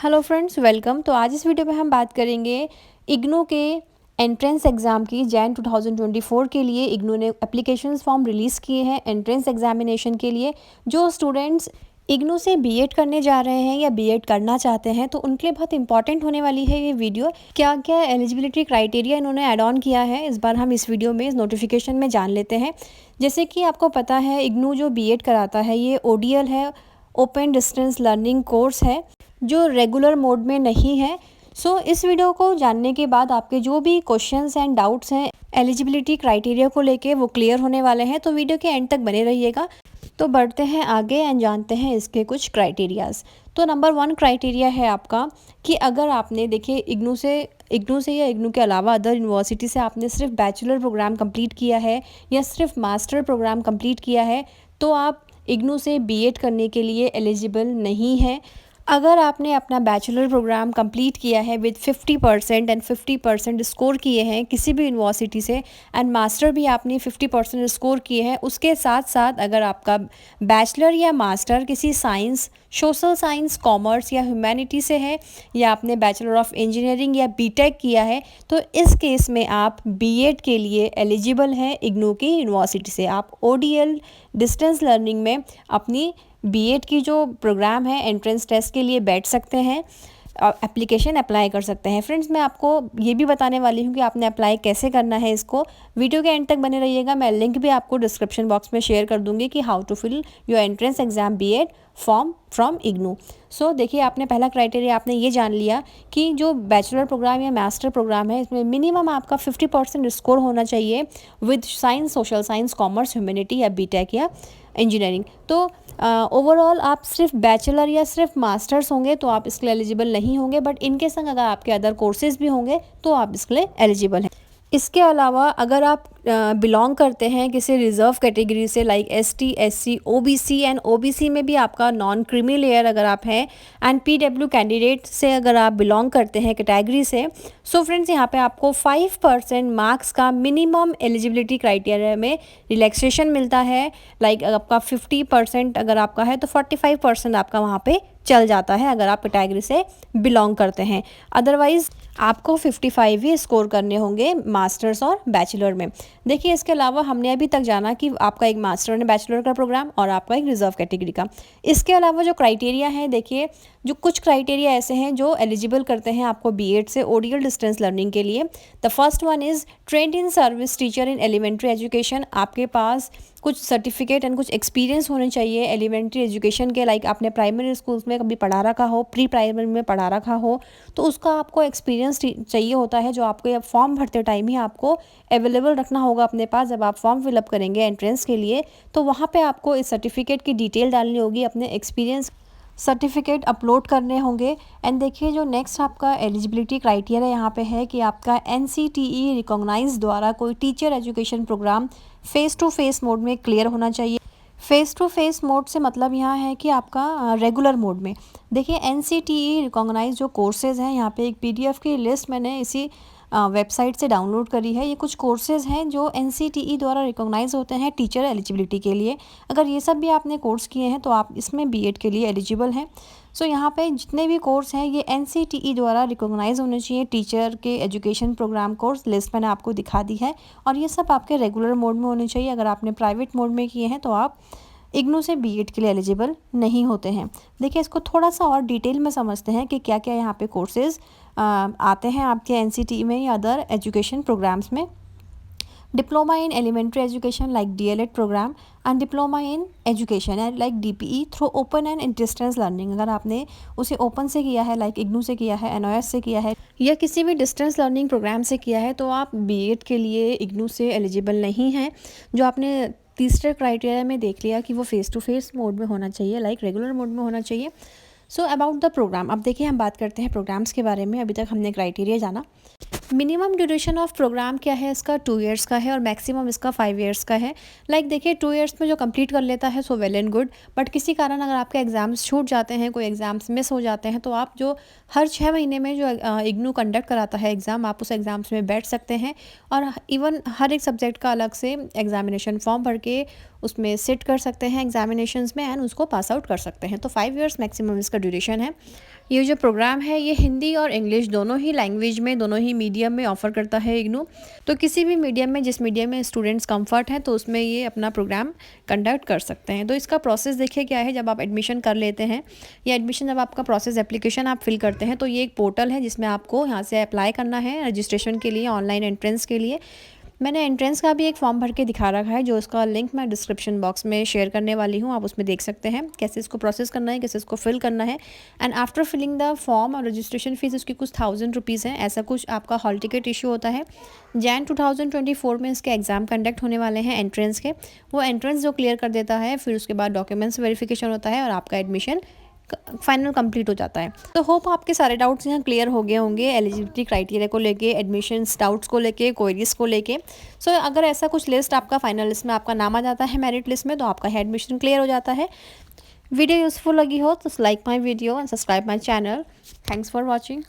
Hello friends, welcome. तो आज इस वीडियो में हम बात करेंगे इग्नू के एंट्रेंस एग्ज़ाम की। जैन 2024 के लिए इग्नू ने एप्लीकेशन फॉर्म रिलीज़ किए हैं एंट्रेंस एग्जामिनेशन के लिए। जो स्टूडेंट्स इग्नू से बीएड करने जा रहे हैं या बीएड करना चाहते हैं तो उनके लिए बहुत इंपॉर्टेंट होने वाली है ये वीडियो। क्या क्या एलिजिबिलिटी क्राइटेरिया इन्होंने ऐड ऑन किया है, इस बार हम इस वीडियो में, इस नोटिफिकेशन में जान लेते हैं। जैसे कि आपको पता है, इग्नू जो बीएड कराता है ये ओडीएल है, ओपन डिस्टेंस लर्निंग कोर्स है, जो रेगुलर मोड में नहीं है। सो इस वीडियो को जानने के बाद आपके जो भी क्वेश्चंस एंड डाउट्स हैं एलिजिबिलिटी क्राइटेरिया को लेके वो क्लियर होने वाले हैं। तो वीडियो के एंड तक बने रहिएगा। तो बढ़ते हैं आगे एंड जानते हैं इसके कुछ क्राइटेरियाज़। तो नंबर 1 क्राइटेरिया है आपका कि अगर आपने, देखिए, इग्नू से या इग्नू के अलावा अदर यूनिवर्सिटी से आपने सिर्फ बैचलर प्रोग्राम कंप्लीट किया है या सिर्फ मास्टर प्रोग्राम कंप्लीट किया है तो आप इग्नू से बीएड करने के लिए एलिजिबल नहीं है। अगर आपने अपना बैचलर प्रोग्राम कंप्लीट किया है विद 50% एंड 50% स्कोर किए हैं किसी भी यूनिवर्सिटी से, एंड मास्टर भी आपने 50% स्कोर किए हैं, उसके साथ साथ अगर आपका बैचलर या मास्टर किसी साइंस, सोशल साइंस, कॉमर्स या ह्यूमैनिटी से है, या आपने बैचलर ऑफ इंजीनियरिंग या बीटेक किया है, तो इस केस में आप बीएड के लिए एलिजिबल हैं इग्नू की यूनिवर्सिटी से। आप ओडीएल डिस्टेंस लर्निंग में अपनी बीएड की जो प्रोग्राम है एंट्रेंस टेस्ट के लिए बैठ सकते हैं, एप्लीकेशन अप्लाई कर सकते हैं। फ्रेंड्स, मैं आपको ये भी बताने वाली हूँ कि आपने अप्लाई कैसे करना है। इसको वीडियो के एंड तक बने रहिएगा। मैं लिंक भी आपको डिस्क्रिप्शन बॉक्स में शेयर कर दूँगी कि how to fill your entrance exam BEd form from IGNOU. So देखिए, आपने पहला क्राइटेरिया आपने ये जान लिया कि जो बैचलर प्रोग्राम या मास्टर प्रोग्राम है इसमें मिनिमम आपका 50% स्कोर होना चाहिए with science, social science, commerce, humanity या बीटेक या इंजीनियरिंग। तो ओवरऑल आप सिर्फ बैचलर या सिर्फ मास्टर्स होंगे तो आप इसके लिए एलिजिबल नहीं होंगे, बट इनके संग अगर आपके अदर कोर्सेज भी होंगे तो आप इसके लिए एलिजिबल हैं। इसके अलावा अगर आप बिलोंग करते हैं किसी रिज़र्व कैटेगरी से, like ST, SC, OBC, and OBC में भी आपका नॉन क्रीमी लेयर अगर आप हैं, एंड पीडब्ल्यू कैंडिडेट से अगर आप बिलोंग करते हैं कैटेगरी से, सो फ्रेंड्स यहाँ पे आपको 5% मार्क्स का मिनिमम एलिजिबिलिटी क्राइटेरिया में रिलैक्सेशन मिलता है। लाइक आपका 50% अगर आपका है तो 45% आपका वहाँ पे चल जाता है अगर आप कैटेगरी से बिलोंग करते हैं। अदरवाइज़ आपको 55 ही स्कोर करने होंगे मास्टर्स और बैचलर में। देखिए, इसके अलावा हमने अभी तक जाना कि आपका एक मास्टर एंड बैचलर का प्रोग्राम और आपका एक रिजर्व कैटेगरी का। इसके अलावा जो क्राइटेरिया है, देखिए, जो कुछ क्राइटेरिया ऐसे हैं जो एलिजिबल करते हैं आपको बीएड से ओडीएल डिस्टेंस लर्निंग के लिए। The first one is trained in service teacher in elementary education. आपके पास कुछ सर्टिफिकेट एंड कुछ एक्सपीरियंस होने चाहिए एलिमेंट्री एजुकेशन के, लाइक आपने प्राइमरी स्कूल्स में कभी पढ़ा रखा हो, प्री प्राइमरी में पढ़ा रखा हो, तो उसका आपको एक्सपीरियंस चाहिए होता है, जो आपको फॉर्म भरते टाइम ही आपको अवेलेबल रखना होगा अपने पास। जब आप फॉर्म फिलअप करेंगे एंट्रेंस के लिए तो वहाँ पे आपको इस सर्टिफिकेट की डिटेल डालनी होगी, अपने एक्सपीरियंस सर्टिफिकेट अपलोड करने होंगे। एंड देखिए, जो नेक्स्ट आपका एलिजिबिलिटी क्राइटेरिया यहाँ पे है कि आपका एनसीटीई रिकॉग्नाइज द्वारा कोई teacher education programme face to face mode में क्लियर होना चाहिए। फेस टू फेस मोड से मतलब यहाँ है कि आपका रेगुलर मोड में। देखिए, एनसीटीई रिकॉग्नाइज जो कोर्सेज़ हैं, यहाँ पे एक पीडीएफ की लिस्ट मैंने इसी वेबसाइट से डाउनलोड करी है। ये कुछ कोर्सेज़ हैं जो एनसीटीई द्वारा रिकॉग्नाइज होते हैं टीचर एलिजिबिलिटी के लिए। अगर ये सब भी आपने कोर्स किए हैं तो आप इसमें बीएड के लिए एलिजिबल हैं। सो यहाँ पे जितने भी कोर्स हैं ये एनसीटीई द्वारा रिकॉग्नाइज होने चाहिए टीचर के एजुकेशन प्रोग्राम कोर्स। लिस्ट मैंने आपको दिखा दी है और ये सब आपके रेगुलर मोड में होने चाहिए। अगर आपने प्राइवेट मोड में किए हैं तो आप इग्नू से बीएड के लिए एलिजिबल नहीं होते हैं। देखिए, इसको थोड़ा सा और डिटेल में समझते हैं कि क्या क्या यहाँ पे कोर्सेज़ आते हैं आपके एनसीटीई में या अदर एजुकेशन प्रोग्राम्स में। Diploma in elementary education like DElEd program, and diploma in education and like DPE through open and distance learning. अगर आपने उसे ओपन से किया है, लाइक इग्नू से किया है, एनओएस से किया है, या किसी भी डिस्टेंस लर्निंग प्रोग्राम से किया है, तो आप बीएड के लिए इग्नू से एलिजिबल नहीं हैं। जो आपने तीसरे क्राइटेरिया में देख लिया कि वो फेस टू फेस मोड में होना चाहिए, लाइक रेगुलर मोड में होना चाहिए। सो अबाउट द प्रोग्राम, अब देखिए हम बात करते हैं प्रोग्राम्स के बारे में। अभी तक हमने क्राइटेरिया जाना। मिनिमम ड्यूरेशन ऑफ प्रोग्राम क्या है इसका, 2 ईयर्स का है, और मैक्सिमम इसका 5 ईयर्स का है। लाइक देखिए, 2 ईयर्स में जो कंप्लीट कर लेता है so well and good, but किसी कारण अगर आपके एग्ज़ाम्स छूट जाते हैं, कोई एग्ज़ाम्स मिस हो जाते हैं, तो आप जो हर 6 महीने में जो इग्नू कंडक्ट कराता है एग्ज़ाम, आप उस एग्ज़ाम्स में बैठ सकते हैं। और इवन हर एक सब्जेक्ट का अलग से एग्जामिनेशन फॉर्म भर के उसमें सिट कर सकते हैं एग्जामिनेशंस में एंड उसको पास आउट कर सकते हैं। तो 5 इयर्स मैक्सिमम इसका ड्यूरेशन है। ये जो प्रोग्राम है ये हिंदी और इंग्लिश दोनों ही लैंग्वेज में, दोनों ही मीडियम में ऑफ़र करता है इग्नू। तो किसी भी मीडियम में, जिस मीडियम में स्टूडेंट्स कंफर्ट हैं, तो उसमें ये अपना प्रोग्राम कंडक्ट कर सकते हैं। तो इसका प्रोसेस देखिए क्या है। जब आप एडमिशन कर लेते हैं या एडमिशन जब आपका प्रोसेस एप्लीकेशन आप फिल करते हैं, तो ये एक पोर्टल है जिसमें आपको यहाँ से अप्लाई करना है रजिस्ट्रेशन के लिए, ऑनलाइन एंट्रेंस के लिए। मैंने एंट्रेंस का भी एक फॉर्म भर के दिखा रखा है, जो उसका लिंक मैं डिस्क्रिप्शन बॉक्स में शेयर करने वाली हूँ। आप उसमें देख सकते हैं कैसे इसको प्रोसेस करना है, कैसे इसको फिल करना है। And after filling the form और रजिस्ट्रेशन फ़ीस उसकी कुछ 1000 रुपीज़ है। ऐसा कुछ आपका हॉल टिकट इशू होता है। जैन 2024 में इसके एग्ज़ाम कंडक्ट होने वाले हैं एंट्रेंस के। वो एंट्रेंस जो क्लियर कर देता है, फिर उसके बाद डॉक्यूमेंट्स वेरिफिकेशन होता है और आपका एडमिशन फाइनल कंप्लीट हो जाता है। तो होप आपके सारे डाउट्स यहाँ क्लियर हो गए होंगे, एलिजिबिलिटी क्राइटेरिया को लेके, एडमिशन्स डाउट्स को लेके, क्वेरीज को लेके। सो अगर ऐसा कुछ लिस्ट आपका फाइनल लिस्ट में आपका नाम आ जाता है मेरिट लिस्ट में, तो आपका एडमिशन क्लियर हो जाता है। वीडियो यूज़फुल लगी हो तो like my video and subscribe my channel. Thanks for watching.